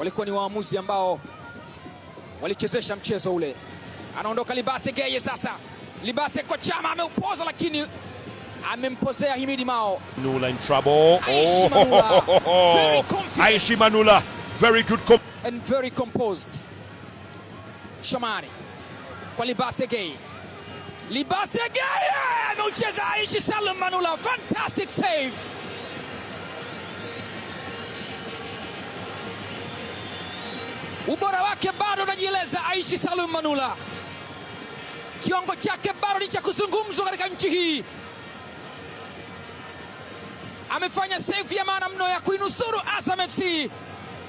walikuwa ni waamuzi ambao walichezesha mchezo ule. Anaondoka Libase Geye sasa. Libase kwa Chama ameupoza lakini amempozea Himidi Mao. Manula in trouble. Aishi Manula. Very confident. Aishi Manula. Very good and very composed. Shomari kwa Libase Geye. Libase Geye ameucheza Aishi Salum Manula. Fantastic save. Ubora wake bado unajieleza Aishi Salum Manula. Kiwango chake bado ni cha kuzungumzwa katika nchi hii. Amefanya save ya maana mno ya kuinusuru Azam FC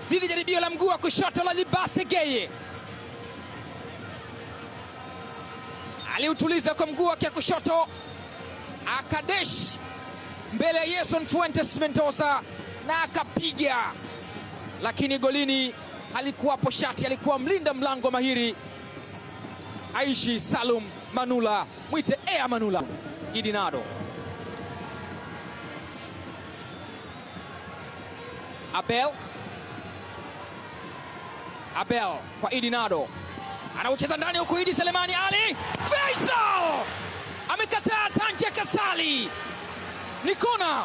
dhidi ya jaribio la mguu wa kushoto la Libase Geye. Aliutuliza kwa mguu wake wa kushoto, akadesh mbele ya Yeson Fuentes Mendoza na akapiga, lakini golini alikuwapo shati, alikuwa mlinda mlango mahiri Aishi Salum Manula, mwite Ea Manula. Idinado Abel kwa Idinado, anaucheza ndani huko. Idi Selemani Ali Faisal amekataa. Tanje Kasali ni kona.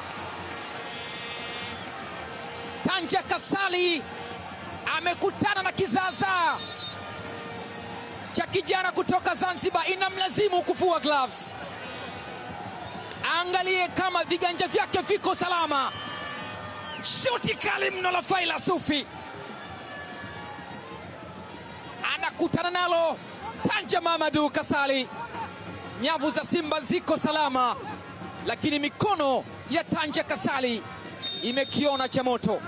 Tanje Kasali amekutana na kizaza cha kijana kutoka Zanzibar, inamlazimu kufua gloves. Angalie kama viganja vyake viko salama. Shuti kali mno la Faila Sufi, anakutana nalo Tanja Mamadou Kasali. Nyavu za Simba ziko salama, lakini mikono ya Tanja Kasali imekiona cha moto.